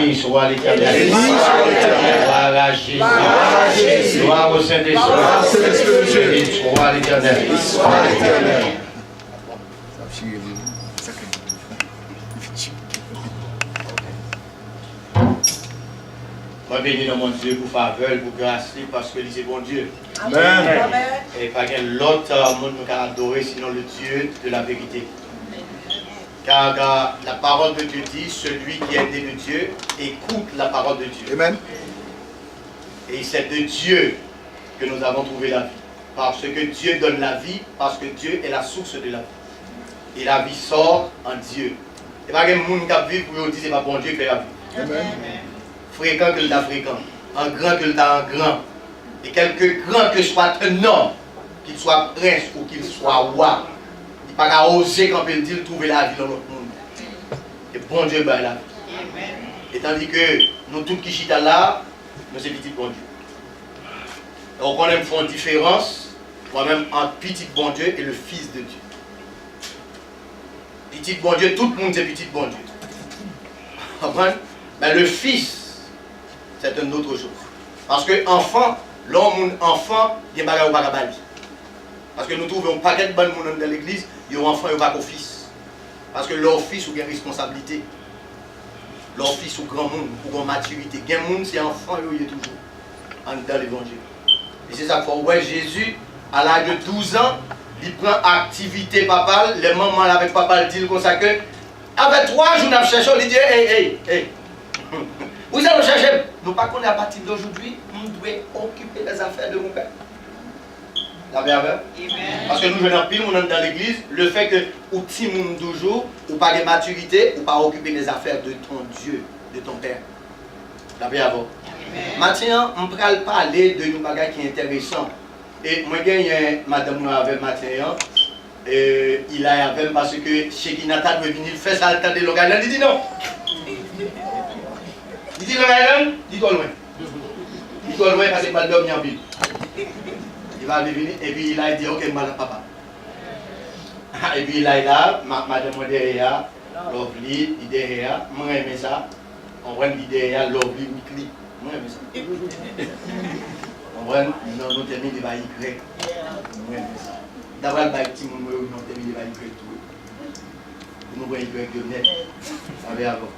Béni soit l'Éternel. Gloire à Jésus. Gloire au Saint-Esprit. Béni soit l'Éternel. Moi, bénis mon Dieu pour faveur, pour grâce, parce que c'est bon Dieu. Amen. Et pas l'autre monde qui a adoré, sinon le Dieu de la vérité. Car la parole de Dieu dit, celui qui est né de Dieu, écoute la parole de Dieu. Amen. Et c'est de Dieu que nous avons trouvé la vie. Parce que Dieu donne la vie, parce que Dieu est la source de la vie. Et la vie sort en Dieu. Et pas que les gens qui vivent pour dire que ce n'est pas bon Dieu qui fait la vie. Amen. Fréquent que le ta fréquent, en grand que le ta en grand. Et quelque grand que soit un homme, qu'il soit prince ou qu'il soit roi, il n'a pas osé quand il dit trouver la vie dans notre monde. Et bon Dieu ben la vie. Et tandis que nous tous qui chita là, nous sommes petits bon Dieu. Et on connaît une différence, moi-même, entre petit bon Dieu et le Fils de Dieu. Petit bon Dieu, tout le monde c'est petit bon Dieu. Comprenez? Mais le Fils, c'est une autre chose. Parce que enfant, l'homme enfant, il y a des choses qui ne parce que nous trouvons un paquet de bonnes gens dans l'église, ils ont enfant, ils n'ont pas de fils. Parce que leur fils a une responsabilité. Leur fils a grand monde, ou une maturité. Il y a des gens, c'est enfant, ils sont toujours dans l'évangile. Et c'est ça qu'il faut. Ouais, Jésus, à l'âge de 12 ans, il prend activité papale, les mamans avec papa disent comme ça que, avec 3 jours, nous avons cherché, il dit, hey. Vous allez chercher. Nous pas qu'on est à partir d'aujourd'hui, nous devons occuper les affaires de mon père. La verbe. Parce que nous venons pile dans l'église, le fait que ou petit monde toujours, ou pas de maturité, ou pas occuper les affaires de ton Dieu, de ton père. La verbe. Maintenant, on va parler de une bagage qui est intéressant. Et moi, j'ai madame avec Mathieu, il a avec parce que chez Ginata doit venir faire ça le temps de l'organisme. Il dit non. Il dit l'organisme, dis-toi loin. Dis-toi loin parce qu'il va dormir en ville. Il va venir et puis il a dit ok, madame papa. Et puis il a là, madame derrière, lovely, il derrière, moi j'aime ça. On voit derrière, lovely, weekly. Moi j'aime ça. On voit, nous terminons de bailler Y. Moi j'aime ça. D'abord, le bail petit monde, nous terminons de bailler Y tout. Nous voyons Y de net. Avec avant.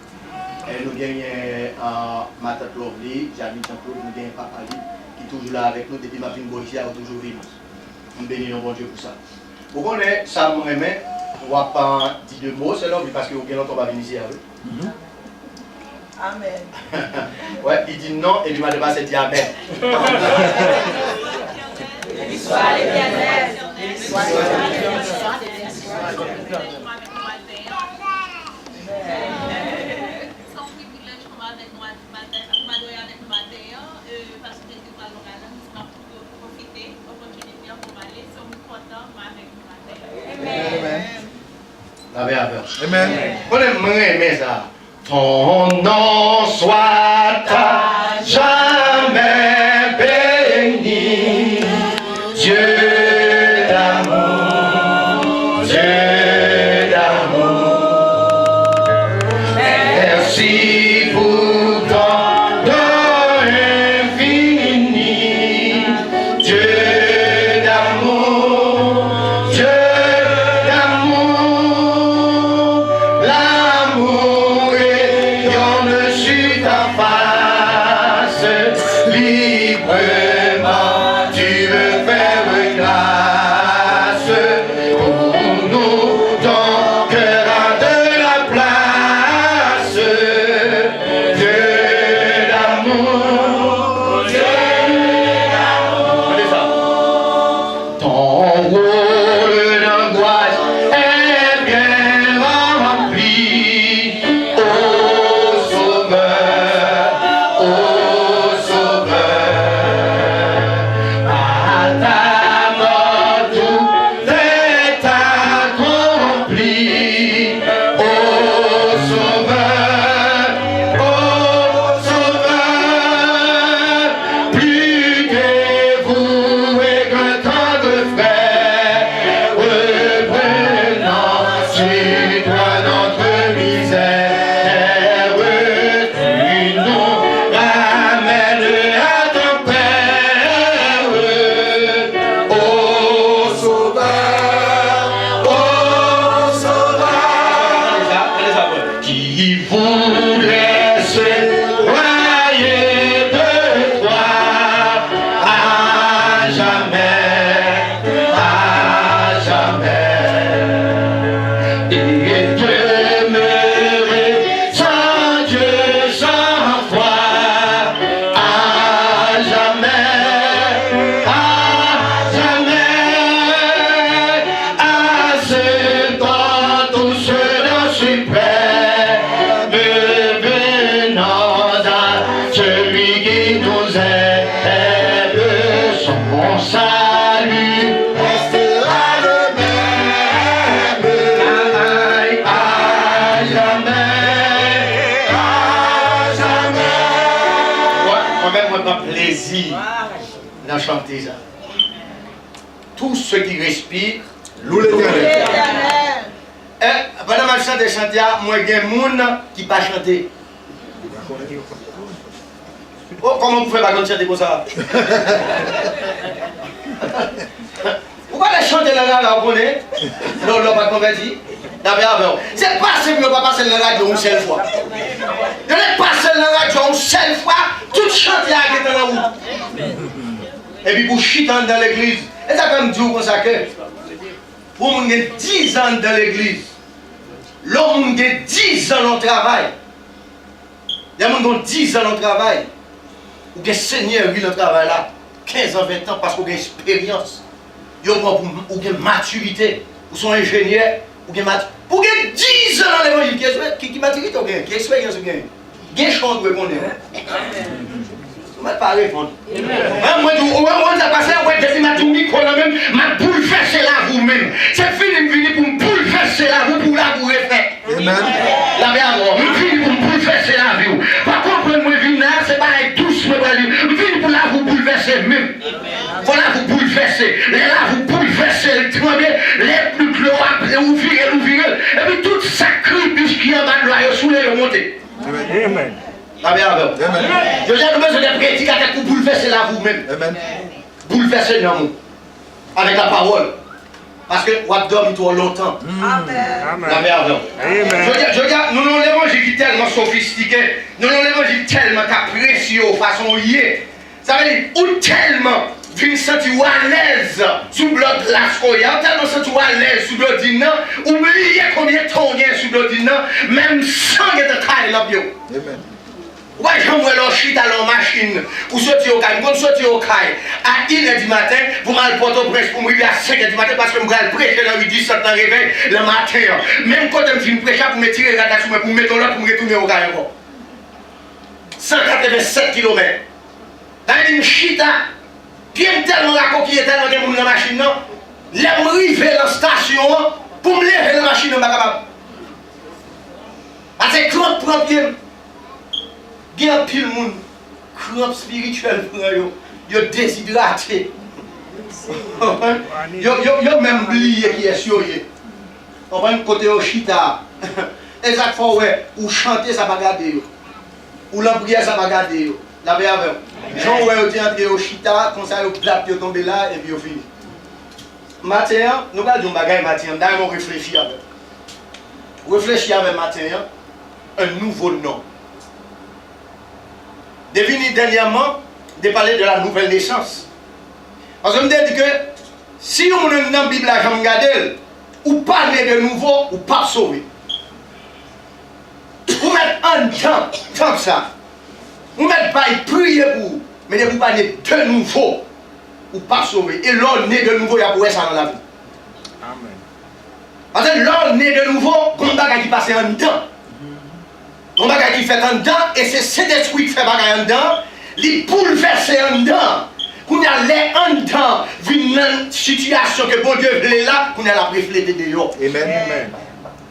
Et nous gagnons ma tante lovely, Jamie Jean-Claude, nous gagnons papa lui. Toujours là avec nous, depuis ma fille Boïsia, toujours vivre. On bénit nos bon Dieu pour ça. Vous connaissez ça, mon aimé, on va pas dire 2 mots, c'est là, parce que aucun autre va venir ici avec. Amen. Ouais, il dit non, et lui m'a demandé c'est dit Amen. Béni soit l'Éternel. Béni soit l'Éternel. Amen. On aimerait ça. Ton nom soit à jamais béni, Dieu d'amour, Dieu d'amour. Merci pour ton don infini, Dieu d'amour, Dieu l'amour est sur ta face. pas plaisir dans chanter ça. Tous ceux qui respirent, Loup l'Éternel. Pendant que je chante chanter, moi, il y a des gens qui ne pas chanter. Oh, comment vous faites pas chanter comme ça? Pourquoi les chanter là, vous connaissez? Non, non, pas converti. C'est pas simple de ne pas passer la radio une seule fois. De ne pas passer la radio une seule fois, tout chanter à la route. Et puis pour chuter dans l'église, et ça comme dire comme ça que pour nous 10 ans dans l'église, l'homme a 10 ans dans le travail. Il y a des gens qui ont 10 ans dans le travail. Ou bien Seigneur, lui, le travail là, 15 ans, 20 ans, parce qu'on a expérience. Ils ont une maturité. Ou sont ingénieurs, ou bien maturité. Pour que 10 ans dans l'évangile, qui maturité ou bien, qui expérience ou bien, qui chante ou répondre. Je ne vais pas répondre. Moi, je vais passer à depuis ma tournée, ma bouleverser la vous-même. C'est fini de venir pour me bouleverser la vous pour la vous refaire. La verre, je finis pour me bouleverser la vie. Par contre, moi, je viens c'est pas douce, je finis pour la vous bouleverser même. Voilà, vous bouleverser. Là, vous bouleverser le trembler, les plus cloaques, vous virez. Et puis, toute sacrifice qui est en bas de l'oeil, sous les monter. Amen. Je viens de besoin de prédicateurs pour bouleverser la vous-même. Bouleverser l'amour. Avec la parole. Parce que vous avez dormi trop longtemps. Amen. Je dis, nous avons l'évangile tellement sophistiqué. Nous avons l'évangile tellement précieux, façon yé. Ça veut dire, ou tellement, vous sentez à l'aise sous le bloc de la scoria, tellement sentez à l'aise sous le dîner, oubliez combien de temps il y a sous le dîner, même sans de taille là. Amen. Ouais, j'aimerais leur chute à leur machine, ou sortir au caille, quand sortir au caille, à 1h du matin, vous m'allez porter au presse pour me arriver à 5h du matin, parce que je vais prêcher dans le 17 dans le réveil, le matin. Même quand je me prêche pour me tirer la date, pour me mettre l'autre, pour me retourner au caille. 187 km. Dans une chute, puis tellement la coquille, tellement de monde dans la machine, non, là, je arrive dans la station, pour me lever la machine, je ne suis pas capable. Parce que quand je prends pied, il y a un pile de monde, crampe spirituel, ils sont déshydratés. Ils ont même oublié qui est sur eux. On va un côté au chita. Et chaque fois, ou chanter, ça va garder. Ou l'embrier, ça va garder. La paix avec. Jean, ouais, vous entrez au chita, comme ça, vous plate, vous tombez là, et puis vous finissez. Matin, nous allons dire un bagage matin, d'ailleurs, on réfléchit avec. Réfléchis avec matin, un nouveau nom. Devenu dernièrement de parler de la nouvelle naissance. Parce que je me dis que si on est dans la Bible, je regarde, ou pas né de nouveau, ou pas sauvé. Vous mettez un temps, comme ça. Vous mettez pas prier pour vous, mais vous pas né de nouveau, ou pas sauvé. Et l'homme né de nouveau, il y a pour ça dans la vie. Amen. Parce que l'homme né de nouveau, il y a un bagage qui passe en dedans. On va qui fait en dedans, et c'est cet esprit qui fait bagaille en dedans, il bouleverse en dedans. Qu'on a l'air en dedans, vu une situation que bon Dieu veut là, qu'on a la refléter de l'eau. Amen.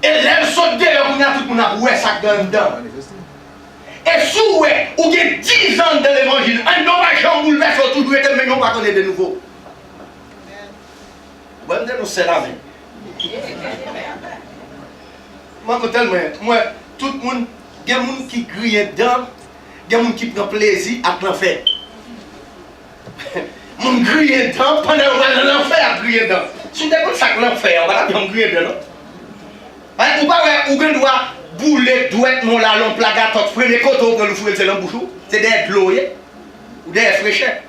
Et l'air saute dehors, qu'on a tout le monde a oué ça dedans. Et si ou il y a 10 ans dans l'évangile, un homme bouleverse toujours, mais non pas connaître de nouveau. Bon, nous c'est la vie. Moi, tout le monde. Il y a des gens qui crient dedans, il y a des gens qui prennent plaisir à l'enfer. Les gens crient dedans pendant que l'enfer a crié dedans. Si vous avez ça que l'enfer, on va bien crier dedans. Vous ne doit bouler, douette, mon la lampe, la gâteau, les coteaux que nous faisons, c'est l'embouche. C'est des l'eau, ou des fraîcheurs.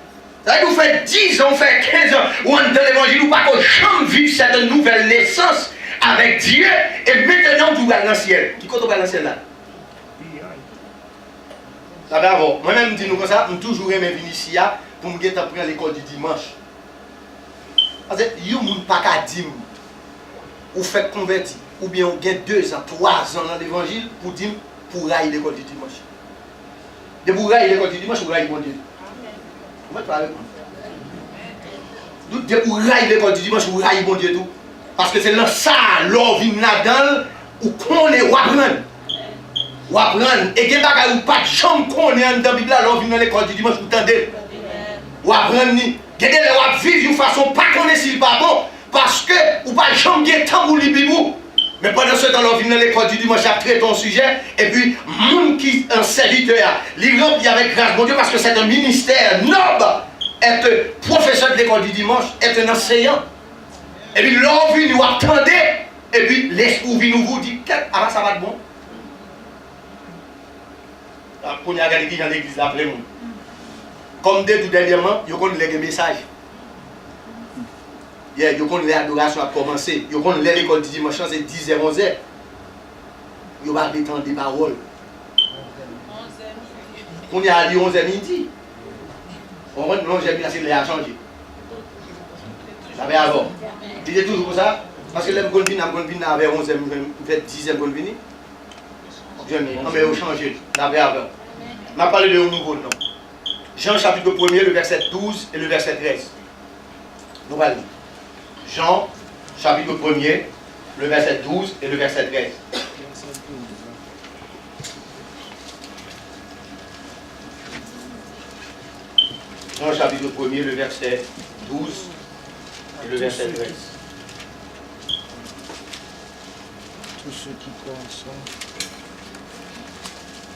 Ça vous fait 10 ans, fait 15 ans, ou dans l'évangile, ou pas que jamais vivre cette nouvelle naissance avec Dieu, et maintenant vous allez dans le ciel. Qui compte dans le ciel là? Moi-même, je dis nous comme ça, je toujours aimé venir ici pour me prendre l'école du dimanche. Parce que vous ne pouvez pas dire, vous faites convertir, ou bien vous avez 2 ans, 3 ans dans l'évangile pour dire, pour railler l'école du dimanche. De vous railler l'école du dimanche, vous raillez bon Dieu. Vous ne pouvez pas répondre. De vous railler l'école du dimanche, vous raillez bon Dieu tout. Parce que c'est dans ça, l'or vient là-dedans, ou qu'on est ou apprendre. Ou apprendre. Et qu'il y a des choses pas de chambre qu'on est dans la Bible, alors vient dans l'école du dimanche, vous tendez. Ou apprendre. Il y a des gens qui vivent d'une façon pas connaître s'il pas bon. Parce que ou pas de chambre qui est temps pour les bibous. Mais pendant ce temps, on vient dans l'école du dimanche à traiter ton sujet. Et puis, monde qui est un serviteur, il remplit avec grâce, mon Dieu, parce que c'est un ministère noble. Être professeur de l'école du dimanche, être un enseignant. Et puis, l'on vient nous attendre. Et puis, l'esprit vient nous dit, ah, ça va être bon. Quand on a regardé qui dans l'église, là, plein monde. Comme dès tout dernièrement, ils ont les messages. Ils ont l'adoration a commencé. Ils ont l'école du dimanche, c'est 10h, 11h. Ils ont parlé temps des paroles. On est à 11h midi. On rentre, non, j'ai mis la série à changer. Ça va avant. C'était toujours comme ça. Parce que là, je suis venu avec 11h, je fais 10h, je suis venu. Non, mais on change. Ça va avant. On a parlé de un nouveau nom. Jean chapitre 1er, le verset 12 et le verset 13. Nous allons lire. Jean chapitre 1er, le verset 12 et le verset 13. Jean chapitre 1er, le verset 12 et le verset 13. Tous ceux qui croient en ça.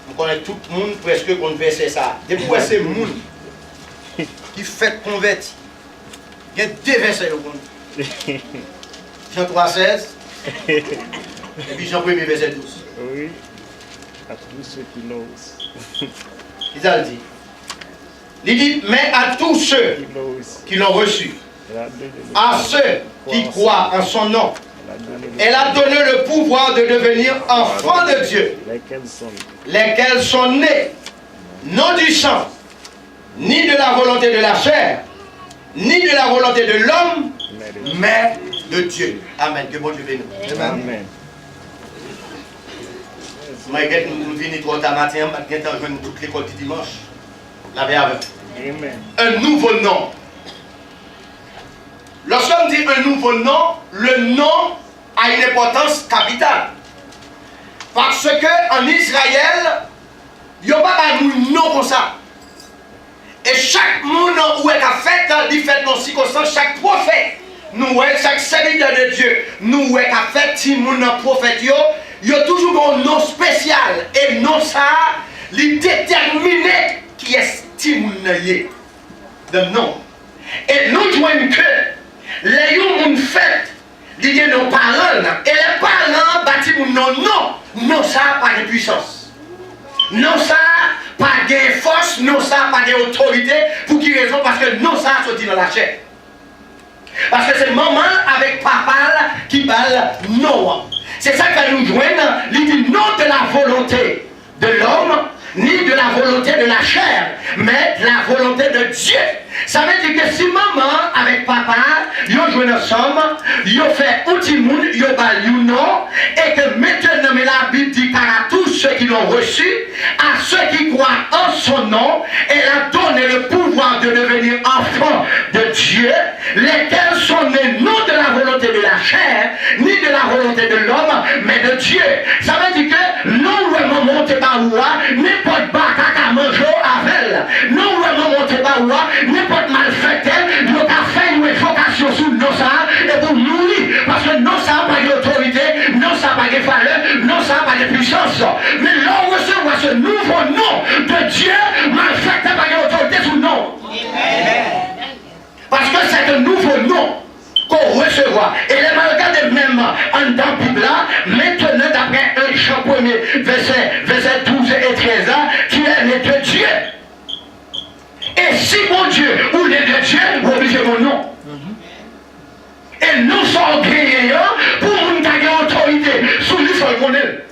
On connaît tout le monde presque qu'on verset ça. Depuis que c'est le monde qui fait convertir. Il y a deux versets au monde. Jean 3, 16 et puis Jean 1er, verset 12. Oui, à tous ceux qui l'osent. Il a dit. Il dit, mais à tous ceux qui l'ont reçu, à ceux qui croient en son nom, elle a donné le pouvoir de devenir enfants de Dieu, lesquels sont nés, non du sang, ni de la volonté de la chair, ni de la volonté de l'homme, mais de Dieu. Amen. Que bon Dieu bénisse. Amen. Moi, je viens trop tard matin, je viens de toute l'école du dimanche. La avec. Un nouveau nom. Lorsqu'on dit un nouveau nom, le nom a une importance capitale. Parce qu'en Israël, il n'y a pas de nom comme ça. Et chaque monde où est fait, il fait dans circonstances, chaque prophète, nous, chaque serviteur de Dieu, nous, est fait, si mon prophète, il y a toujours un nom spécial. Et non ça, il détermine qui est ce monde de nom. Et nous jouons que les gens fait, il y a nos parents, et les parents bâtissent non, ça pas de puissance. Non, ça pas de force, non, ça pas d'autorité. Pour qui raison? Parce que non, ça sorti dans la chair. Parce que c'est maman avec papa qui parle non. C'est ça que nous jouons. Il dit non de la volonté de l'homme, ni de la volonté de la chair, mais de la volonté de Dieu. Ça veut dire que si maman avec papa, ils ont joué ensemble, ils ont fait outil monde, ils ont parlé non, et que maintenant, mais la Bible dit qu'à tous ceux qui l'ont reçu, à ceux qui croient en son nom, elle a donné le pouvoir de devenir enfants de Dieu, lesquels sont nés non de la volonté de la chair, ni de la volonté de l'homme, mais de Dieu. Ça veut dire que non vraiment monter par où, n'importe bataille à manger avec elle, non vraiment monter par où, n'importe malfaiteur, il a fait une évocation sur non ça, et pour mourir, parce que non ça n'a pas d'autorité, non ça n'a pas de valeur, non ça n'a pas de puissance. Mais l'on recevra ce nouveau nom de Dieu, malfaiteur n'a pas d'autorité sur le nom. Parce que c'est un nouveau nom qu'on recevra. Et les malades même en dans la Bible, maintenant d'après 1 Jean 1er, verset 12 et 13, tu es né de Dieu. Et si mon Dieu ou né de Dieu, vous obligez mon nom. Et nous sommes créés pour nous donner autorité sur lui seul qu'on est.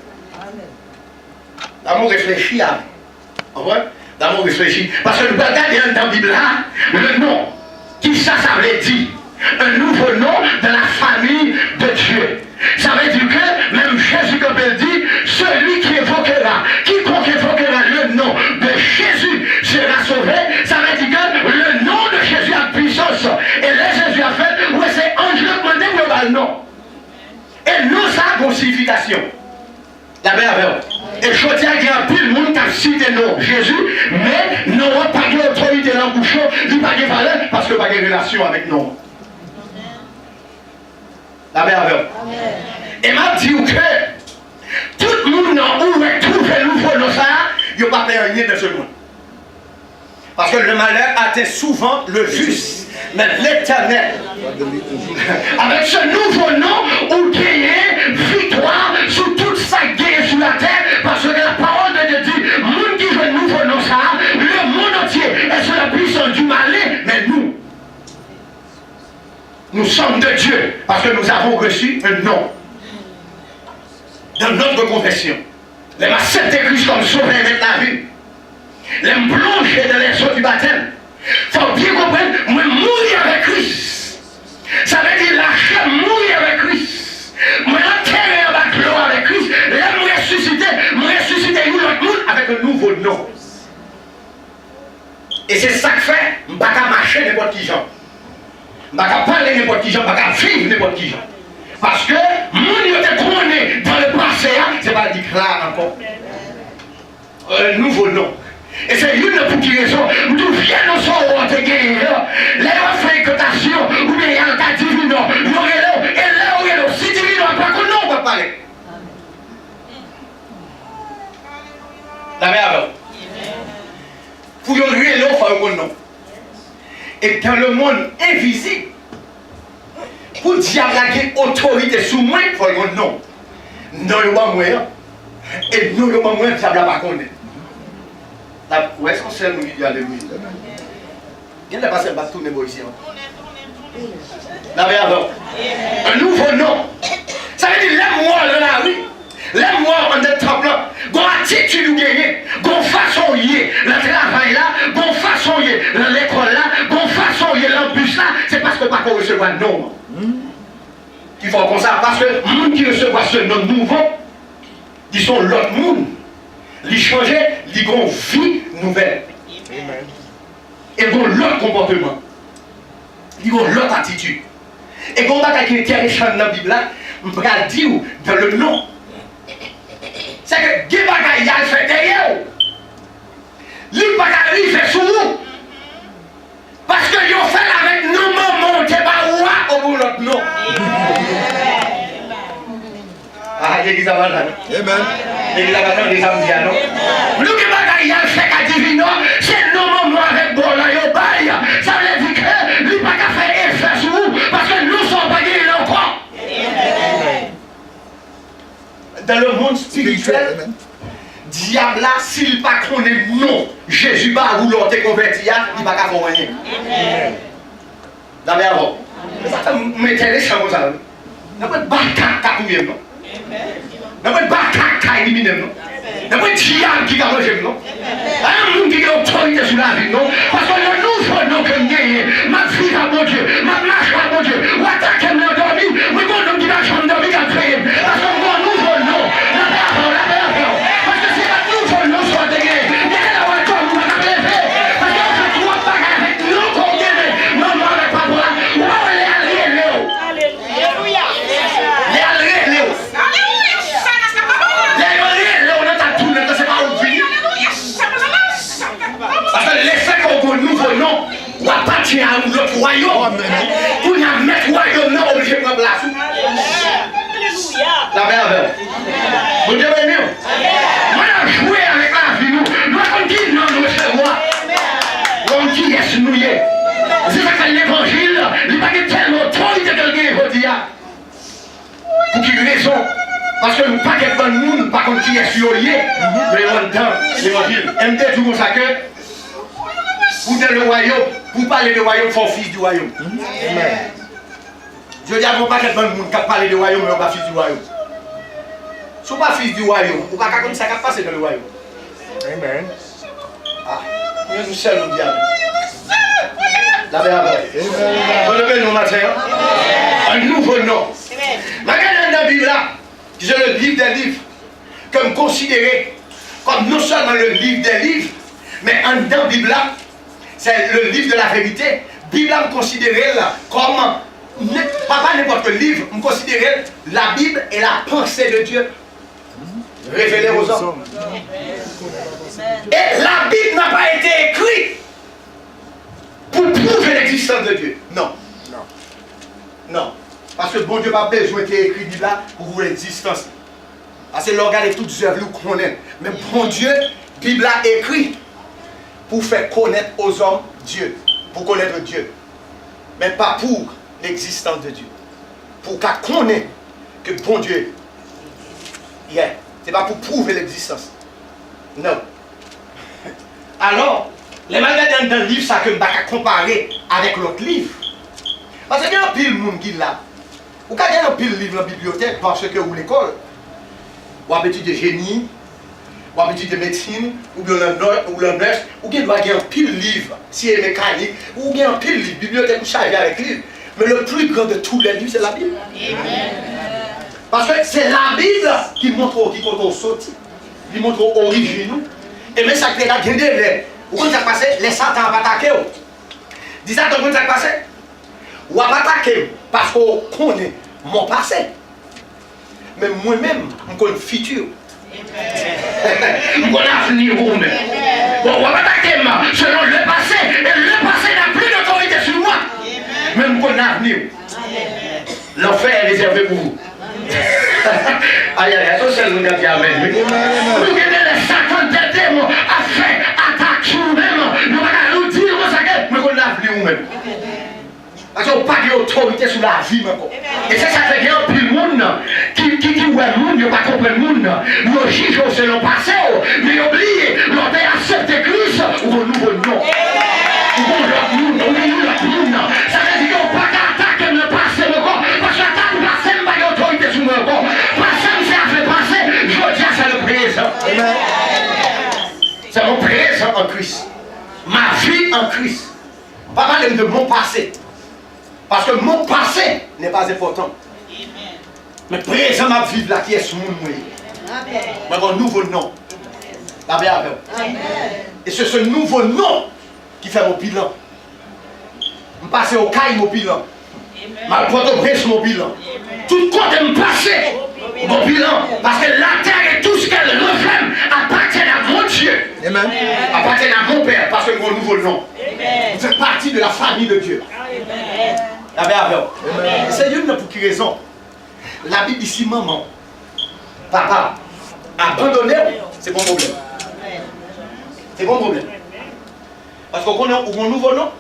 D'amour réfléchit à. D'amour réfléchit. Parce que nous regardons dans la Bible, le nom. Qui ça veut dire? Un nouveau nom de la famille de Dieu. Ça veut dire que même Jésus, comme il dit, celui qui évoquera, quiconque évoquera le nom de Jésus sera sauvé. Ça veut dire que le nom de Jésus a puissance. Et là, Jésus a fait, ouais, c'est ange le demandé pour le nom. Et nous, ça a une signification. La verbe. Et je dis qu'il y a un pile de monde qui a cité non Jésus, mais non pas d'autorité dans le bouchon, il n'y a pas de valeur parce qu'il n'y a pas de relation avec nous. La merveille. Et m'a dit que tout le monde où est trouvé nouveau dans ça, il n'y a pas de rien de ce monde. Parce que le malheur atteint souvent le juste, mais l'Éternel. Avec ce nouveau nom, on gagne victoire sur toute sa guerre sur la terre, parce que la parole de Dieu dit, le monde qui veut nouveau nom ça, le monde entier est sous la puissance du malin, mais nous sommes de Dieu, parce que nous avons reçu un nom dans notre confession. Les massacres de Christ comme sauveur avec la vie. Les plonger dans les eaux du baptême. Il faut bien comprendre, moi mourir avec Christ. Ça veut dire lâcher mourir avec Christ. Moi enterrer avec l'eau avec Christ. Là, moi ressusciter une autre monde avec un nouveau nom. Et c'est ça que fait, je ne peux pas marcher n'importe qui genre. Je ne peux pas parler n'importe qui genre, je ne peux pas vivre n'importe qui genre. Parce que mon était couronné dans le passé, ce n'est pas dit là encore. Un nouveau nom. Et c'est une pour qui raison, d'où vient nos sorts de guerre, les fait cotation, ou bien il y a un cas divin, il y aurait l'eau, et là où il y a l'eau, si divin, on ne va pas qu'on non, on va parler. La merde. Pour y aurait l'eau, il faut qu'on non. Et dans le monde invisible, pour diable la autorité sous moi, il faut qu'on non. Non, il y a pas moyen. Et nous, il y a pas moyen, diable n'a pas connaître. Où est-ce qu'on sait nous y aller, oui? Il n'y a pas de battre tourner ici. La merde. Un nouveau nom. Ça veut dire, l'aime-moi dans la rue. L'aime-moi en temple. Gon attitude ou gagner. Gon façon y est. Le travail là. Gon façon y est. L'école là. Gon façon y est. L'embûche là. C'est parce qu'on ne peut pas recevoir un nom. Il faut comme ça. Parce que les gens qui reçoivent ce nom nouveau, ils sont l'autre monde. Ils changent, ils ont une vie nouvelle. Amen. Ils ont l'autre comportement. Ils ont l'autre attitude. Et quand on va qui est intéressant dans la Bible, on va dire dans le nom. C'est que Dieu va fait derrière. Il va fait sous vous. Parce que ils ont fait avec nos moments, c'est pas roi au bout de notre nom. Ah, l'église avant là. Amen. L'église avant des samedis, non? Nous qui bagaille a fait qu'à divino, c'est nos moments avec bon là, yo bail. Ça veut dire que lui pas qu'à faire effet sur vous, parce que nous sommes pas guéris encore. Dans le monde spirituel, diable là, s'il pas connaît non, Jésus va vouloir te convertir, il va pas faire rien. D'abord avant. Ça m'intéresse comme ça. N'a pas de bataille capouiller non. N'a pas de bataille éliminer non. N'a pas de diable qui a mangé non. Un monde qui a autorité sur la vie non. Parce que nous sommes nos gagnés. Ma fille à mon Dieu, ma marche à mon Dieu. Ou attaquer mon dormi, ou qu'on nous dit la chambre dormi qui a créé. Parce que nous sommes non. La paix. Parce que c'est la nous sommes non soit dégagé. Il y a la voix comme vous m'avez fait. Parce que on fait trois bagages avec nous qu'on gagne. Maman avec papa. Ou on les alliés Léo. Alléluia. Les alliés Léo. Parce que l'effet qu'on a nouveau nom, on appartient à un autre royaume. Pour nous mettre royaume, non, obligé de prendre place. La merveille. Vous devez venir. Moi, je joué avec la vie. Nous avons dit non, nous c'est moi. On dit yes, nous y est. C'est ça que l'évangile, il n'y a pas tellement autorité de quelqu'un. Pour quelle raison? Parce que nous ne pas de monde, par contre, qui est sur le lieu, mais on dans l'évangile. Et me dit tout ça que, vous dans le royaume, vous parlez du royaume, faut fils du royaume. Je dis à vous pas de monde qui parle du royaume, mais on pas fils du royaume. Si vous pas fils du royaume, vous ne pouvez pas comme ça passer dans le royaume. Amen. Ah, nous sommes seul, nous diable. La verbe. Relevez-nous matin. Un nouveau nom. Regardez dans la Bible là. C'est le livre des livres, comme considéré comme non seulement le livre des livres, mais en dedans la Bible, c'est le livre de la vérité. La Bible, on considère comme, pas n'importe quel livre, on considère la Bible et la pensée de Dieu. révélé aux hommes. Et la Bible n'a pas été écrite pour prouver l'existence de Dieu. Non. Non. Parce que bon Dieu n'a pas besoin d'écrire la Bible là pour prouver l'existence. Parce que l'organe est toutes les œuvres qu'on connaît. Mais bon Dieu, la Bible a écrit pour faire connaître aux hommes Dieu. Pour connaître Dieu. Mais pas pour l'existence de Dieu. Pour qu'on connaisse que bon Dieu y est. Ce n'est pas pour prouver l'existence. Non. Alors, les malades dans le livre, ça que je ne vais pas comparer avec l'autre livre. Parce qu'il y a un pile de monde qui est là. Ou quand il y a un pile de livre dans la bibliothèque, parce que ou l'école, ou un petit de génie, ou un petit de médecine, ou de l'anglais, ou bien il doit y avoir un pile de livre, si c'est mécanique, ou bien un pile de livre, bibliothèque ou chargée avec livre. Mais le plus grand de tous les livres, c'est la Bible. Parce que c'est la Bible qui montre qui compte au sorti, qui montre l'origine. Et même ça qui est là, il y a des lettres. Vous comprenez ce qui s'est passé? Les satans n'ont pas attaqué. Dis ça, vous comprenez ce qui s'est passé? Ou pas attaqué parce qu'on connaît mon passé. Mais moi-même, je connais le futur. Je connais l'avenir vous-même. Bon, on va pas attaquer selon le passé. Et le passé n'a plus d'autorité sur moi. Mais je connais l'avenir. L'enfer est réservé pour vous. Aïe, aïe, aïe, c'est le gars qui a amen. Vous regardez les Satan des démons a fait attaque sur nous-mêmes. Nous allons nous dire, mais qu'on a venu nous-mêmes. Parce qu'on n'a pas d'autorité sur la vie encore. Et c'est ça fait qu'il y a un peu de monde qui voit le monde, il n'a pas compris le monde. Nous jugeons selon le passé, mais oubliez, l'on a accepté Christ ou un nouveau nom. Ou un nouveau nom. Ça veut dire qu'on n'a pas attaquer le passé encore. Parce que l'attaque le passé, n'a pas d'autorité sur moi encore. Passé, c'est le passé, je veux dire, c'est le présent. C'est mon présent en Christ. Ma vie en Christ. Pas parler de mon passé. Parce que mon passé n'est pas important. Mais présent ma vie là qui est sous mon nom. Mais un nouveau nom. La paix avec vous. Et c'est ce nouveau nom qui fait mon bilan. Je passe au caille mon bilan. Je porte mon bilan. Tout compte me passer mon bilan. Parce que la terre et tout ce qu'elle reflète appartient à mon Dieu. Appartient à mon Père. Parce que c'est mon nouveau nom. Vous faites partie de la famille de Dieu. La paix avec vous. C'est Dieu pour qui raison. La Bible ici, maman, papa, abandonner, c'est bon problème. C'est bon problème. Parce qu'on a un nouveau nom,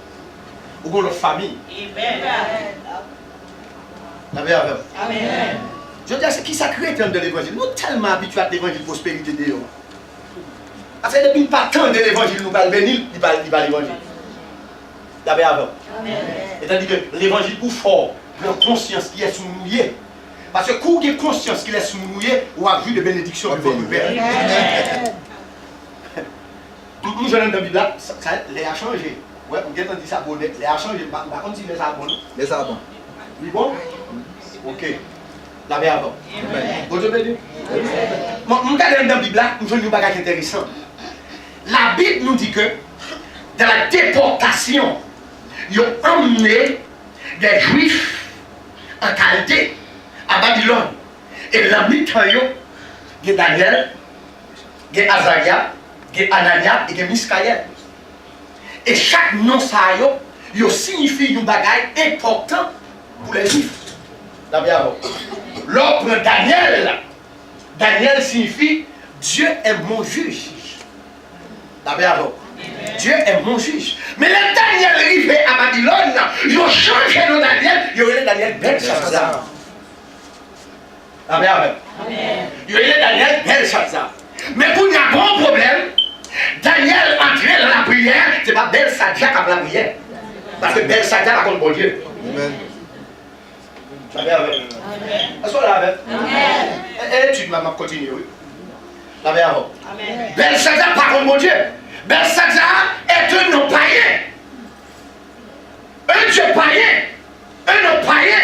on a notre famille. La paix avec vous. Je veux dire, c'est qui ça crée de l'évangile. Nous sommes tellement habitués à l'évangile prospérité de Dieu. Parce que depuis pas tant de l'évangile, nous parlons bénir, il parle l'évangile. La paix avec vous. C'est-à-dire que l'évangile pour fort, prend conscience qui est sous mouillé. Parce que quand vous avez conscience qu'il est sous mouillé, vous avez vu de bénédiction de votre Père. Nous allons dans la Bible, ça les a changé. Ouais, on vient de dire ça bon, les a changé. Par contre, si les a bon. Les a bon. Oui, bon? Ok. La paix avant. Bon Dieu béni. Nous allons dans la Bible, nous allons dire un bagage intéressant. La Bible nous dit que dans la déportation, ils ont emmené des Juifs en Chaldée à Babylone. Et la mi-temps, il y a Daniel, il y a Azaria, il y a Anania et il y a Miskaël. Et chaque nom, ça signifie un bagage important pour les Juifs. L'autre Daniel, Daniel signifie Dieu est mon juge. Dieu est mon juge. Mais le Daniel arrivé à Babylone, ils ont changé le Daniel, ils ont eu Daniel Belshazzar. Ils ont eu Daniel Belshazzar. Mais pour y avoir un bon problème, Daniel entrait dans la prière, ce n'est pas Belshazzar qui a la prière. Parce que Belshazzar a contre bon Dieu. Amen. Est-ce qu'on l'a avec? Et tu m'as continué, oui. La verre. Belshazzar par contre mon Dieu. Belshazzar est un nom païen. Un Dieu païen. Un nom païen.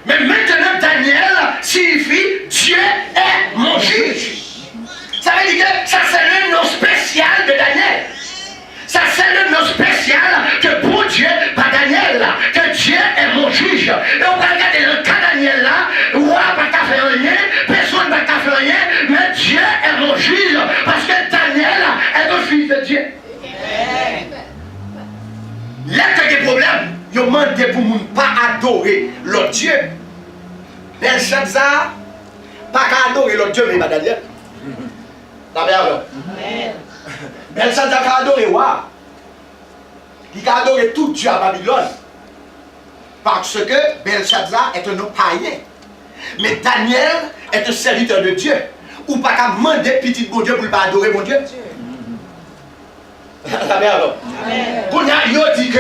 Mais maintenant Daniel signifie Dieu est mon juge. Ça veut dire que ça c'est le nom spécial de Daniel. Ça c'est le nom spécial que pour Dieu, pas Daniel, que Dieu est mon juge. Et on va regarder le cas Daniel là, roi pas qu'à faire rien, personne pas qu'à faire rien, mais Dieu demandé pour ne pas adorer l'autre Dieu. Belshazzar, pas qu'à adorer l'autre Dieu, mais pas Daniel. La verre. Belshazzar a adoré roi. Il a adoré tout Dieu à Babylone. Parce que Belshazzar est un homme païen. Mais Daniel est un serviteur de Dieu. Ou pas qu'à demander petit bon Dieu pour ne pas adorer mon Dieu. La verre. Quand il a dit que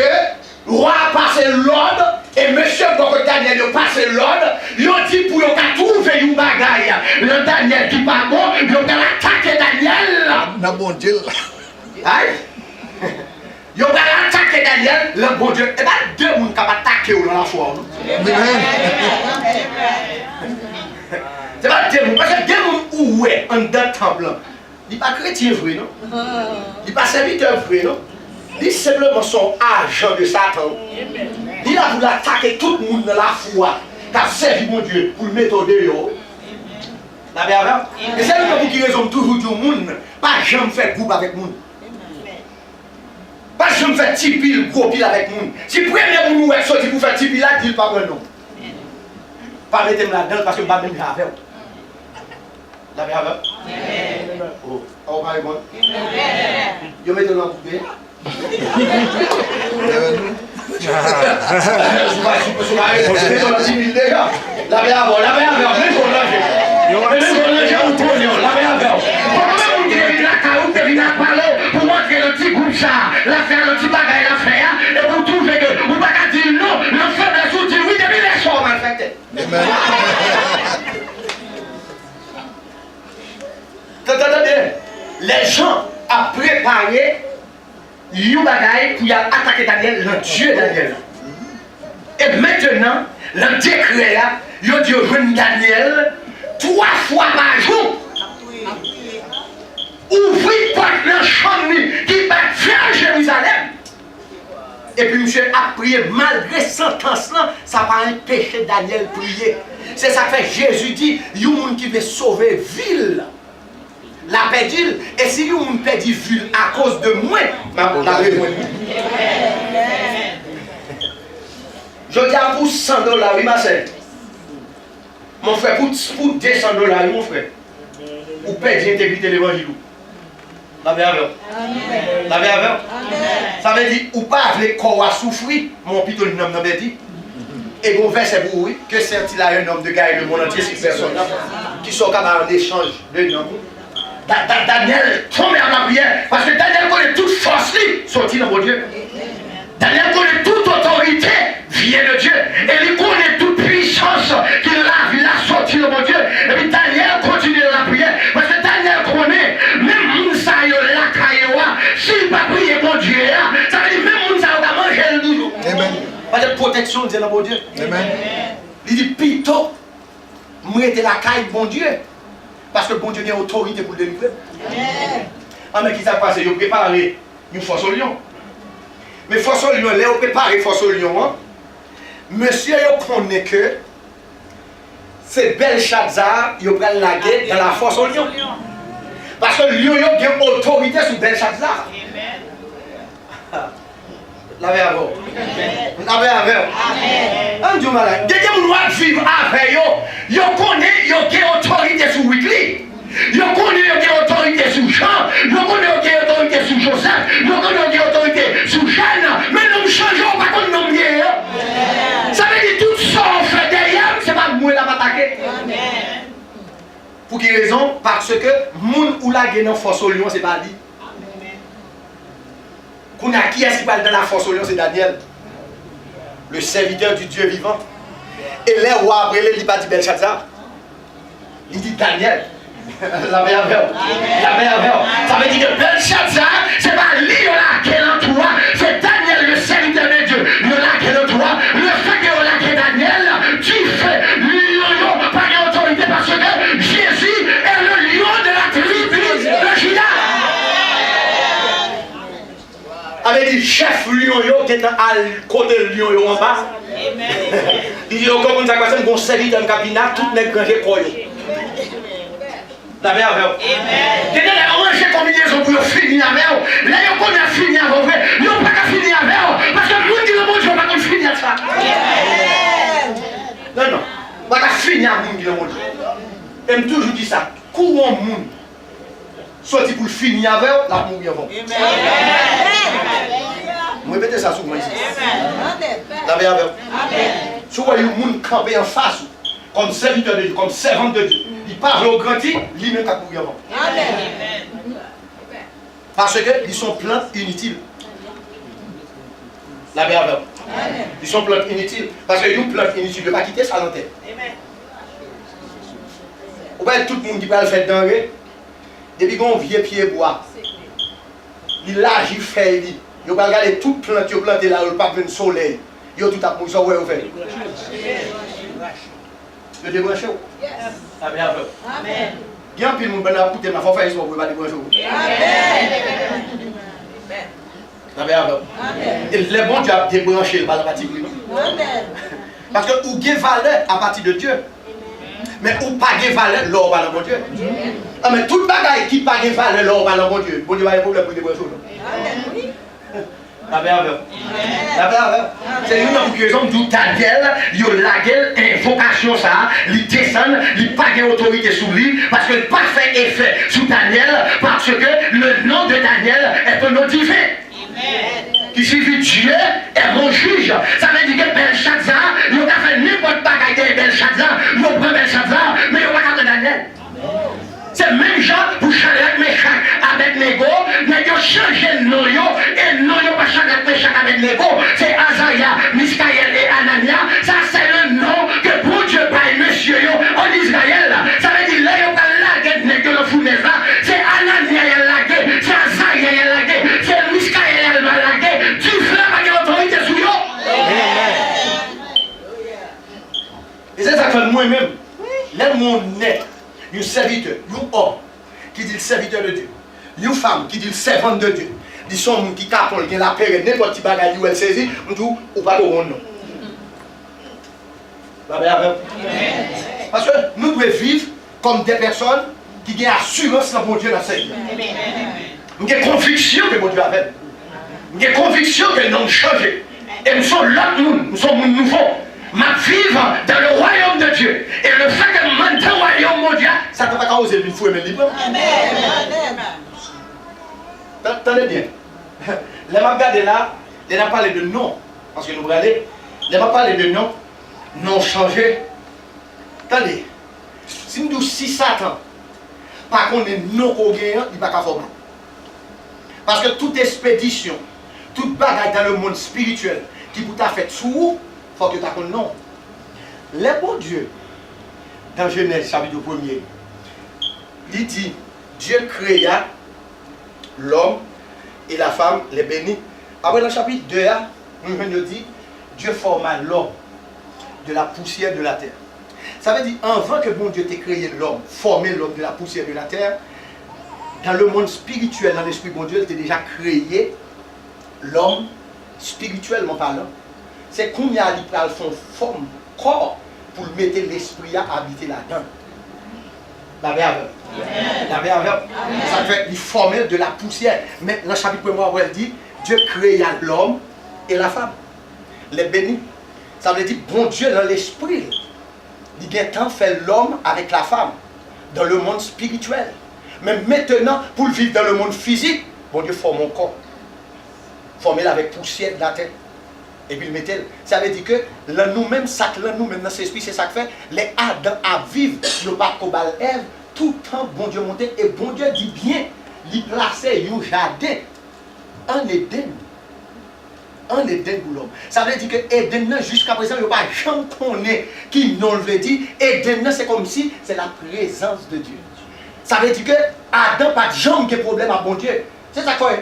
le roi a passé l'ordre. Et monsieur Boko Daniel a passé l'ordre, il a dit pour trouver une bagaille. Le Daniel qui pas bon, il a attaqué Daniel. Na bon Dieu. Aïe. Il a attaqué Daniel, le bon Dieu. Et bien, deux personnes qui ont attaqué dans la foi. C'est pas deux personnes, parce que deux personnes où est en deux temple. Il n'est pas chrétien vrai, non? Il n'est pas serviteur vrai, non? Il est simplement son agent de Satan. Il a voulu attaquer tout le monde dans la foi, qui a servi mon Dieu pour le mettre au dehors. La verre. Et c'est lui qui raisonne toujours du monde, pas jamais faire groupe avec le monde. Pas jamais faire petit pile, gros pile avec le monde. Si le premier monde est sorti pour faire petit pile là, il pas un nom. Pas mettre là-dedans parce que je ne vais pas même avec vous. La verre. Oh, on va répondre. Je mets dans la poubelle. Les gens ont préparé une bagaille pour attaquer Daniel, le Dieu Daniel. Et maintenant, le décret là, il a dit au Daniel 3 fois par jour. Ouvrez porte dans la chambre qui va vers Jérusalem. Et puis monsieur a prié malgré sentence là, ça n'a pas empêché Daniel de prier. C'est ça que Jésus dit, il y a un monde qui veut sauver ville. La pédule, et si vous me perdez ville à cause de moi, la réponse. Je dis à vous 100 $, oui, ma soeur. Mon frère, pour 200 $, mon frère. Vous perdez l'intégrité de l'évangile. La verre. La verre. Ça veut dire, ou pas avec corps à souffrir, mon pito le nom n'a dit. Et bon verset pour oui, que sert-il à un homme de guerre le monde entier, 6 personnes qui sont capables d'échange de noms. Daniel tombe en la prière parce que Daniel connaît toute force sortie de mon Dieu. Daniel connaît toute autorité vient de Dieu. Et il connaît toute puissance qu'il a sortie de mon Dieu. Et puis Daniel continue la prière parce que Daniel connaît même Moussa la Kayewa. S'il ne pas prier mon Dieu, ça veut dire même Moussa va manger le toujours. Pas de protection de mon Dieu. Il dit plutôt, moi j'étais la caille de mon Dieu. Parce que bon Dieu a autorité pour le délivrer. Ah, mais qui s'est passé? Ils ont préparé une force au lion. Mais force au lion, ils ont préparé force au lion. Monsieur, il connaît que c'est Belshazzar, il a la guerre dans la force au lion. Parce que le lion a autorité sur Belshazzar. La verre avant. La verre avant. Un Dieu malade. Dès que vous vivre avec eux, ils connaissent qu'ils ont autorité sur Weekly. Ils connaissent qu'ils ont autorité sur Jean. Ils connaissent qu'ils ont autorité sur Joseph. Ils connaissent qu'ils ont autorité sur Jeanne. Mais nous changeons pas comme nous sommes. Ça veut dire tout ça on fait derrière, c'est pas moi la attaquer. Pour quelle raison? Parce que moun ou la guerre dans force au lion, c'est pas dit. Qui est-ce qui parle de la force au lion? C'est Daniel, le serviteur du Dieu vivant. Et les rois après, il pas dit Belshazzar, il dit Daniel. La meilleure. Ça veut dire que Belshazzar, c'est pas lui qui est l'entouré, c'est Daniel, le serviteur de Dieu. Là qui est l'entouré, le fait que là est Daniel, tu fais lion par autorité parce que Jésus est le lion de la tribu de Juda. Avec dit chef lion qui est à côté de lion en bas. Il dit comme ça comme bon serviteur de cabinet tout les grands quoi. La mère avec. Amen. On mange combinaison pour finir avec. Là on a fini avec. Nous pas finir avec parce que nous dit le bon Dieu pas finir ça. J'aime toujours dire ça. Courant monde sorti pour finir avec la mourir avant. Je répète ça sur moi ici. La avec. Si vous voyez le monde camper en face, comme serviteur de Dieu, comme servante de Dieu, il parle au grand il lui-même à mourir avant. Parce qu'ils sont plantes inutiles. La avec. Ils sont plantes inutiles. Parce que une plante inutile ne peut pas quitter sa lanterne. Vous voyez tout le monde qui peut le faire denrée. Depuis qu'on vieux pied bois, il lâche, il fait, il va regarder toute plante, il plante là, il pas de soleil. Il a tout à mourir, ouais, vous faites. Le débrancher. Amen. Amen. Bien, puis mon bon à écouter, ma foi, il faut pas débrancher. Amen. Amen. Et les bons Dieu a débranché le bal particulier. Parce que vous avez valeur à partir de Dieu. Mais vous n'avez pas de valeur l'or par le bon Dieu. Ah, mais toute bagaille qui n'a pas de valeur l'or par le bon Dieu, bon Dieu va y avoir problème pour débrancher. Amen. C'est une raison d'où Daniel, il a la gueule, invocation ça, il descend, il n'a pas d'autorité sur lui, parce qu'il n'a pas fait effet sur Daniel, parce que le nom de Daniel est un nom divin. Qui suffit Dieu est mon juge. Ça veut dire que Belshazzar, il a fait n'importe bagaille de Belshazzar, il a pris Belshazzar, mais il n'a pas de Daniel. C'est le même genre pour Shadrach, Meshach, Abednego, mais ils ont changé de nom, et non, ils n'ont pas Shadrach, Meshach, Abednego. C'est Azaria, Miskaël et Anania. Ça, c'est le nom que pour Dieu paye monsieur en Israël. Ça veut dire là, il n'y a pas lagué de nègre de fournaise. C'est Anania, il a lagué. C'est Azaria, il a lagué. C'est Miskaël, il a lagué. Tu fais pas l'autorité sur eux. Et c'est ça que moi-même, là, mon net. Un serviteur, un homme qui dit le serviteur de Dieu, une femme qui dit le servant de Dieu, dit son monde qui capole, qui a la paix, n'importe qui bagaille où elle saisit, on dit ou pas de rond non. Parce que nous devons vivre comme des personnes qui ont assurance dans mon Dieu dans sa vie. Nous avons conviction que mon Dieu a fait. Nous avons conviction que nous avons changé. Et nous sommes l'autre monde, nous sommes nouveaux. Ma vivre dans le royaume de Dieu. Et le fait que je dans le royaume mondial, ça ne peut pas causer une fouille, mais libre. Amen. Attendez bien. Les m'a regardé là, les n'a parlé de nom. Parce que nous regardons, les m'a parlé de nom, non changé. Attendez. Si nous disons si Satan, par contre, non qu'on gagne, il ne va pas faire mal. Parce que toute expédition, toute bagaille dans le monde spirituel qui vous a fait sous vous, il faut que tu aies un nom. Les bons dieux, dans Genèse chapitre 1er, il dit, Dieu créa l'homme et la femme, les bénit. Après dans le chapitre 2, nous dit, Dieu forma l'homme de la poussière de la terre. Ça veut dire, avant que bon Dieu t'ait créé l'homme, formé l'homme de la poussière de la terre, dans le monde spirituel, dans l'esprit bon Dieu, il était déjà créé l'homme, spirituellement parlant. C'est qu'on y a son forme, corps, pour mettre l'esprit à habiter là-dedans. La verve. La verve. Ça fait il formait de la poussière. Mais dans le chapitre 1, elle dit, Dieu créa l'homme et la femme. Les bénis. Ça veut dire, bon Dieu dans l'esprit, il a tant fait l'homme avec la femme, dans le monde spirituel. Mais maintenant, pour vivre dans le monde physique, bon Dieu forme mon corps. Formé avec poussière de la terre. Et puis le mettez. Ça veut dire que nous-mêmes, nous-mêmes dans cet esprit, c'est ça que fait. Les Adam à vivre, le pas qu'on Ève, tout le temps, bon Dieu montait. Et bon Dieu dit bien, il plaçait un jardin en Éden. En Éden pour l'homme. Ça veut dire que Éden, jusqu'à présent, il n'y a pas jamais connaît qui non le dit. Éden, c'est comme si c'est la présence de Dieu. Ça veut dire que Adam n'a jamais de problème à bon Dieu. C'est ça qu'on est.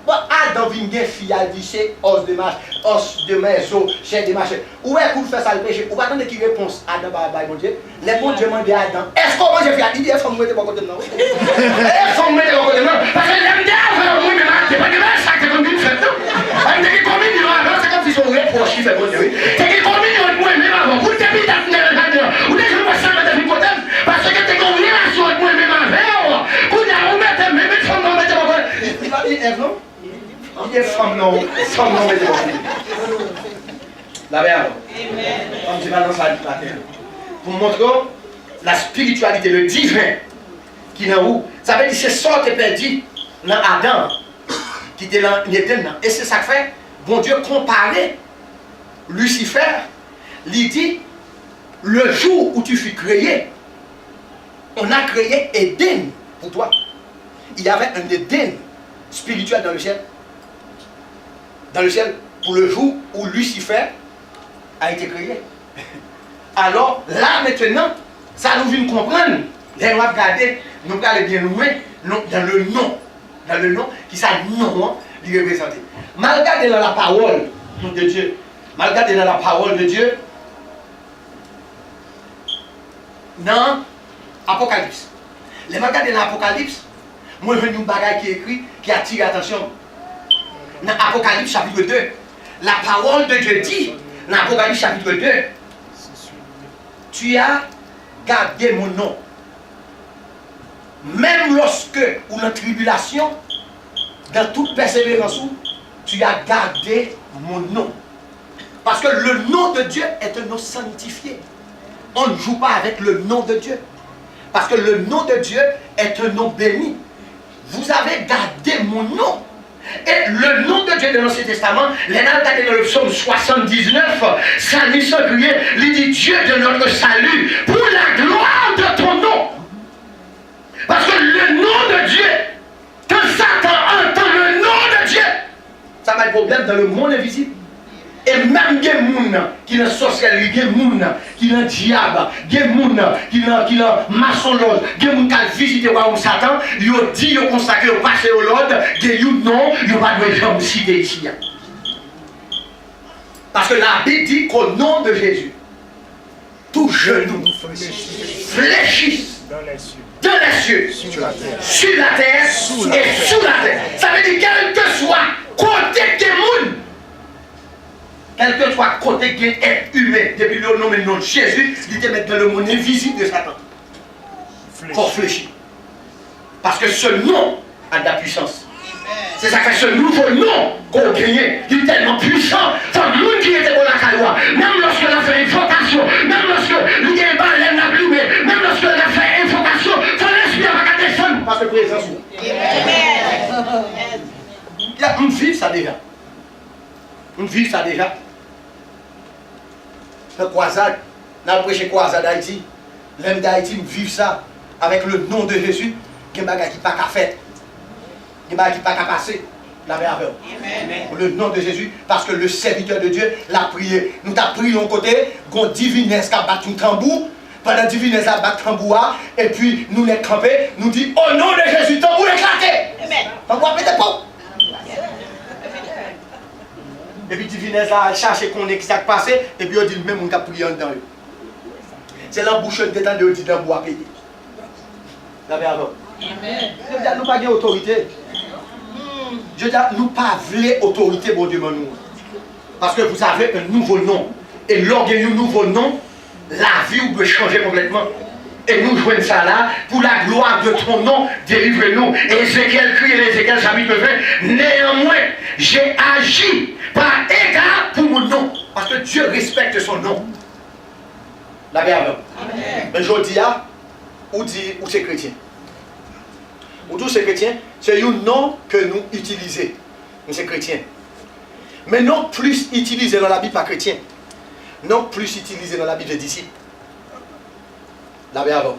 Adam vient de fille, elle dit c'est os de marche, os de maison, chair de marche. Où est-ce qu'on fait ça le péché? Ou pas attendre qui réponse Adam par mon Dieu? Les bons Dieu demandent à Adam, est-ce qu'on mange fiat? Il dit, est-ce qu'on me mette pas côté de nous? Est-ce qu'on me mette pas côté de nous? Parce que l'aime bien, oui, mais c'est pas que ça, c'est comme une fête. Elle dit, combien de temps, c'est comme si son reproche qui fait bon Dieu. C'est que combien de temps, moi-même avant, pour te dire, t'as fait le jardin, ou déjà, je me sens dans une côté, parce que t'es en relation avec moi-même avant, qu'on a remetté, même si on me mette pas côté. Il va dire, Ève, non? Il est femme non, mais la verbe. Comme tu vas dans sa terre. Pour montrer la spiritualité, le divin, qui est en haut. Ça veut dire que c'est ça qui est perdu dans Adam, qui était dans l'Éden. Et c'est ça que fait, bon Dieu comparait Lucifer, il dit, le jour où tu fus créé, on a créé Éden pour toi. Il y avait un Éden spirituel dans le ciel. Dans le ciel, pour le jour où Lucifer a été créé. Alors, là maintenant, ça nous vient comprendre. Là, on va regarder, nous allons bien loin dans le nom, qui ça nom, il représente. Mal regarder dans la parole de Dieu, mal regarder dans la parole de Dieu, dans Apocalypse. Les mal regarder dans l'Apocalypse, moi je veux une bagaille qui est écrit, qui attire l'attention. Dans Apocalypse chapitre 2, la parole de Dieu dit, dans Apocalypse chapitre 2, tu as gardé mon nom. Même lorsque, ou dans tribulation, dans toute persévérance, tu as gardé mon nom. Parce que le nom de Dieu est un nom sanctifié. On ne joue pas avec le nom de Dieu. Parce que le nom de Dieu est un nom béni. Vous avez gardé mon nom. Et le nom de Dieu de l'Ancien Testament, les gens regardent dans le psaume 79, Salmiste criait, il dit Dieu de notre salut, pour la gloire de ton nom. Parce que le nom de Dieu, quand Satan entend le nom de Dieu, ça va être problème dans le monde invisible. Et même des gens qui ont sorcellerie, des gens qui ont diable, des gens qui ont maçonnerie, des gens qui ont visité le royaume Satan, ils ont dit, ils ont consacré, ils ont passé au Lord, des gens non, ils n'ont pas de jamais citer ici. Parce que la Bible dit qu'au nom de Jésus, tout genou fléchisse dans les cieux, sur la terre et sous la terre. Ça veut dire quel que soit côté des gens, quel que soit côté qui est humain, depuis le nom de Jésus, il te met dans le monde invisible de Satan. Il faut fléchir. Parce que ce nom a de la puissance. C'est ça que ce nouveau nom qu'on gagne, il est tellement puissant. C'est le monde qui était pour la caloie. Même lorsque a fait invocation, même lorsque il y a un baleine à plumer, même lorsque a fait invocation, son esprit va descendre parce que présence. Il y a une vie, ça déjà. Une vie, ça déjà. Le croisade, dans le prêché croisade d'Haïti, l'homme d'Haïti vivent ça avec le nom de Jésus, il y a des choses qui ne sont pas faites, il y a des choses qui ne sont pas passer. Le nom de Jésus, parce que le serviteur de Dieu l'a prié. Nous t'avons pris de l'autre côté, qu'on divinesse qui a battu un tambour, pendant divinesse a battu un tambour, et puis nous les campés, nous dit au nom de Jésus, tambour éclaté. On va péter pas. Et puis divinesse a cherché qu'on est exact passé, et puis on dit même on a prié en dedans. C'est l'embouche de temps de dire tambour à payer. La verbe. Nous n'avons pas d'autorité. Je dis, nous pas voulons autorité, bon Dieu, nous. Parce que vous avez un nouveau nom. Et lors d'un nouveau nom, la vie peut changer complètement. Et nous jouons ça là, pour la gloire de ton nom, délivre-nous. Et Ézéchiel crie, Ézéchiel chapitre 20, néanmoins, j'ai agi par égard pour mon nom. Parce que Dieu respecte son nom. La verbe. Mais je dis, où c'est chrétien? Ou tous ces chrétiens, c'est un nom que nous utilisons. Nous sommes chrétiens. Mais non plus utilisé dans la Bible par chrétien. Non plus utilisé dans la Bible des disciples. La Bible.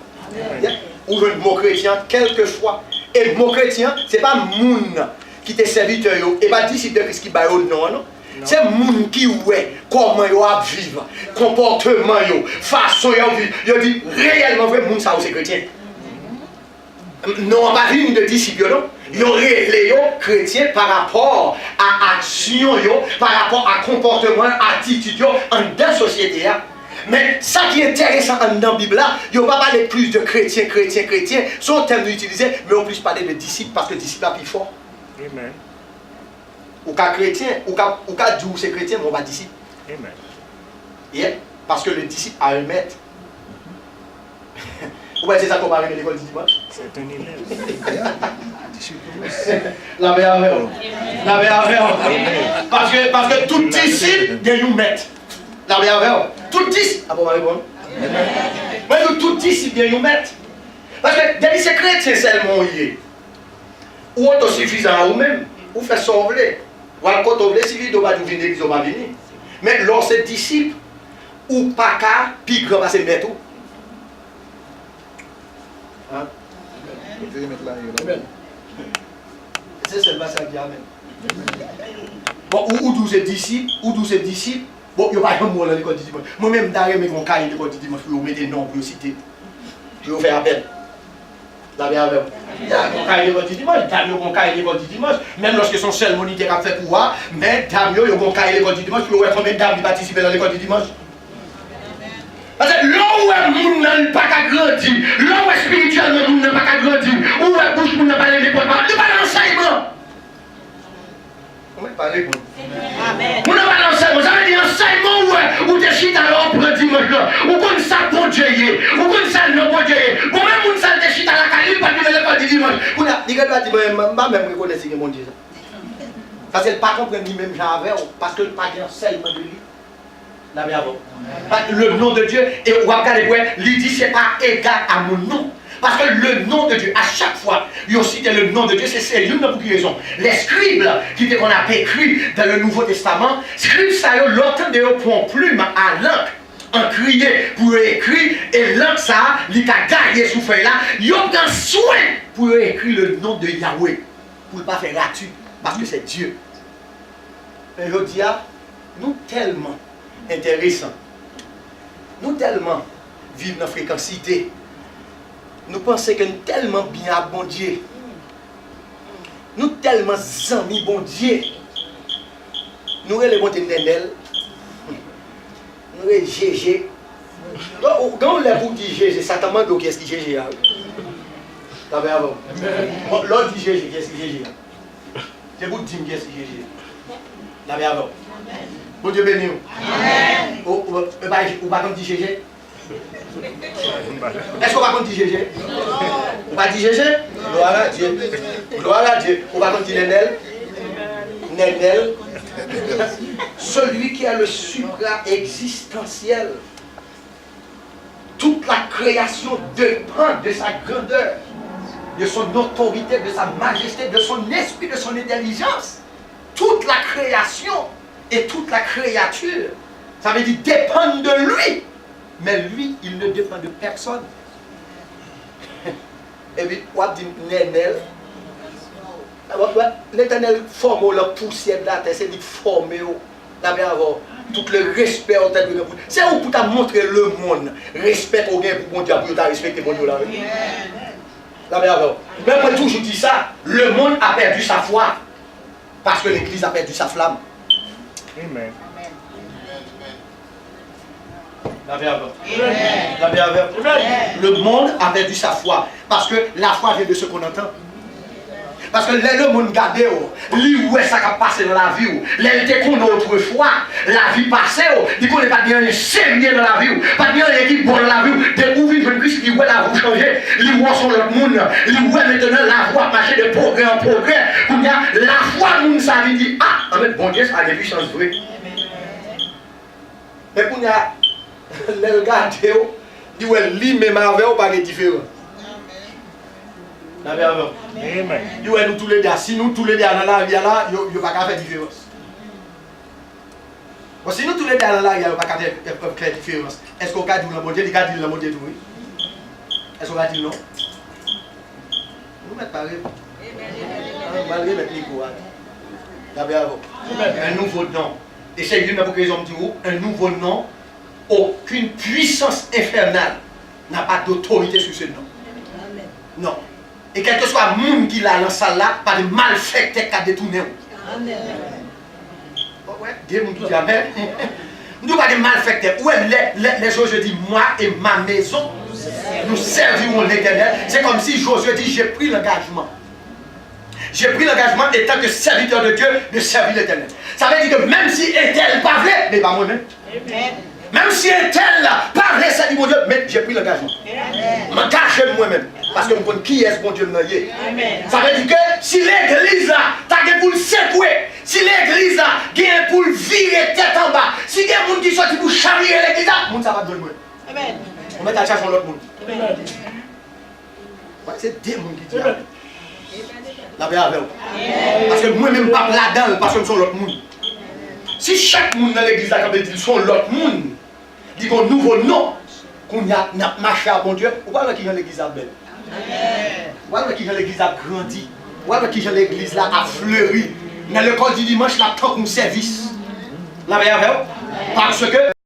Ou le mot chrétien, quelquefois. Et le mot chrétien, ce n'est pas moun qui te serviteur et pas disciple de Christ qui va au nom, non. C'est moun qui ouais comment yo a vivre, comportement yo, façon yo vivre. Yo dit réellement vrai moun ça c'est chrétien. Non, pas une de disciples, non. Ils ont révélé chrétiens par rapport à action, par rapport à comportement, attitude en dans la société. Mais ça qui est intéressant dans la Bible, il ne va pas parler plus de chrétiens, son terme utilisé, mais on peut plus parler de disciples parce que disciples est plus fort. Amen. Ou qu'un chrétien, ou qu'un Dieu c'est chrétien, mais on va disciple. Amen. Yeah? Parce que le disciple a un maître. Pourquoi c'est ça qu'on parle de l'école du dimanche? C'est un élève. La verre. Parce que tout disciple, il y a un maître. La verre. Tout disciple. Ah bon, on va répondre. Moi, tout disciple bien nous mettre. Parce que des secrets, c'est seulement lié. Ou autosuffisant à vous-même, ou fait sauver. Ou encore, vous voulez, si vous ne venez l'église, vous ne venir. Mais lorsque disciple, ou pas qu'à, puis grand passer mettre tout. Hein? C'est seulement ça qui amène. Bon, ou 12 disciples, bon, il n'y a pas de mot dans l'école du dimanche. Moi-même, d'ailleurs, je vais cahier l'école du dimanche pour vous mettre des noms, pour vous citer. Je vais vous faire appel. Vous avez avec vous. Il y a un cahier l'école du dimanche, un cahier l'école du dimanche, même lorsque son seul moniteur a fait pouvoir, mais Damio, il y a un cahier l'école du dimanche, pour vous voir combien de dames participer dans l'école du dimanche. Parce que là où le monde n'a pas qu'à grandir, là où spirituellement le monde n'a pas qu'à grandir, où le bouche n'a pas les l'école, il n'y a pas d'enseignement. On va parler pour Amen. on n'a pas d'enseignement, ça veut dire enseignement où tu es chita là, on prend dimanche là, où on ça bon Dieu, où on ça non bon Dieu, où même on ça te chita la caille, pas de l'école du dimanche. On a, les gars doivent dire, je même reconnaître que mon Dieu. Parce qu'elle ne comprend pas lui-même, j'avais, parce qu'elle n'a pas d'enseignement de lui. Le nom de Dieu, et on va regarder, il dit c'est pas égal à mon nom. Parce que le nom de Dieu, à chaque fois, il a cité le nom de Dieu, c'est une pour qui raison. Les scribes qu'on a écrit dans le Nouveau Testament, scribes, ça y est, l'autre de eux prend plume à l'encre, en crier pour écrire, et l'encre, ça, il a gagné sous feuille là, il a pris soin pour écrire le nom de Yahweh, pour ne pas faire gratuit, parce que c'est Dieu. Et je dis, nous tellement intéressants, nous tellement vivons dans la fréquencité. Nous pensons que nous tellement bien à bon Dieu. Nous tellement amis bon Dieu. Nous les bons Nenel. Nous les GG. Quand on vous dit GG, ça t'a demandé qu'est-ce que GG a. T'as bien avant. L'autre dit GG, qu'est-ce que GG a. C'est vous dire qu'est-ce que GG a. T'as bien avant. Bon Dieu béni. Amen. Ou pas comme dit GG. Est-ce qu'on va dire GG? On va dire GG? Gloire à Dieu. Gloire à Dieu. On va dire Nenel. Nenel. Celui qui a le supra-existentiel. Toute la création dépend de sa grandeur, de son autorité, de sa majesté, de son esprit, de son intelligence. Toute la création et toute la créature, ça veut dire dépendre de lui. Mais lui, il ne dépend de personne. Et puis, on dit Nenel. L'Éternel forme la poussière de la terre, c'est dit former. Tout le respect en tête de la poussière. C'est où pour te montrer le monde. Respect au gain pour mon Dieu, pour te respecter mon Dieu là. Mais moi, toujours dit ça. Le monde a perdu sa foi. Parce que l'Église a perdu sa flamme. Amen. Le monde a perdu sa foi. Parce que la foi vient de ce qu'on entend. Parce que le monde garde, lui où est ça qui a passé dans la vie, les était qu'on a autrefois, la vie passée, il ne connaît pas bien les sérieux dans la vie, pas bien les qui bon dans la vie, découvrir une Christ qui voit la vie changer, il voit sur le monde, il voit maintenant la voie marcher de progrès en progrès, qu'on a la foi, nous ça veut dire, ah, en fait, bon Dieu, ça a des puissances vraies. Mais qu'on a, le garde, il dit, lui même avec ou pas de différence. Amen. Nous tous les deux, si nous tous les deux dans la vie là, il n'y a pas qu'à faire différence. Bon, si nous tous les deux dans la vie, il n'y a pas qu'à faire différence. Est-ce qu'on va dire le bon Dieu, il va dire le bon Dieu oui? Est-ce qu'on va dire non? Nous mettons pareil. Malgré mettre Nico. Un nouveau nom. Et c'est une pour que les hommes disent un nouveau nom, aucune puissance infernale n'a pas d'autorité sur ce nom. Non. Et quel que soit le monde qui l'a dans la salle là, pas de malfaiteurs qui a détourné. Amen. Ouais, Dieu nous dit Amen. Nous pas de malfaiteurs. Où est les Josué dit moi et ma maison, nous servirons l'Éternel. C'est comme si Josué dit j'ai pris l'engagement. J'ai pris l'engagement étant que serviteur de Dieu de servir l'Éternel. Ça veut dire que même si est-elle pas vrai, mais pas moi-même. Même si est-elle pas vrai, ça dit mon Dieu, mais j'ai pris l'engagement. Je m'engage moi-même. Parce que je connais qui est ce bon Dieu me lié. Ça veut dire que si l'église là, tu as pour le secouer, si l'église là, tu as pour le virer tête en bas, si il y a des gens qui sortent pour charrier l'église là, le monde ça va donner. Amen. On met à chercher l'autre monde. Ouais, c'est des gens qui disent. La paix avec vous. Parce que moi-même, pas là-dedans, parce que je suis l'autre monde. Si chaque monde dans l'église a dit qu'ils sont l'autre monde, dit qu'on nouveau nom, qu'on a marché à bon Dieu, on voit qui dans l'église a belle. On voit qui dans l'église a grandi. On voit qui dans l'église a fleuri. Dans le corps du dimanche, là, tant qu'on service. La paix avec vous. Parce que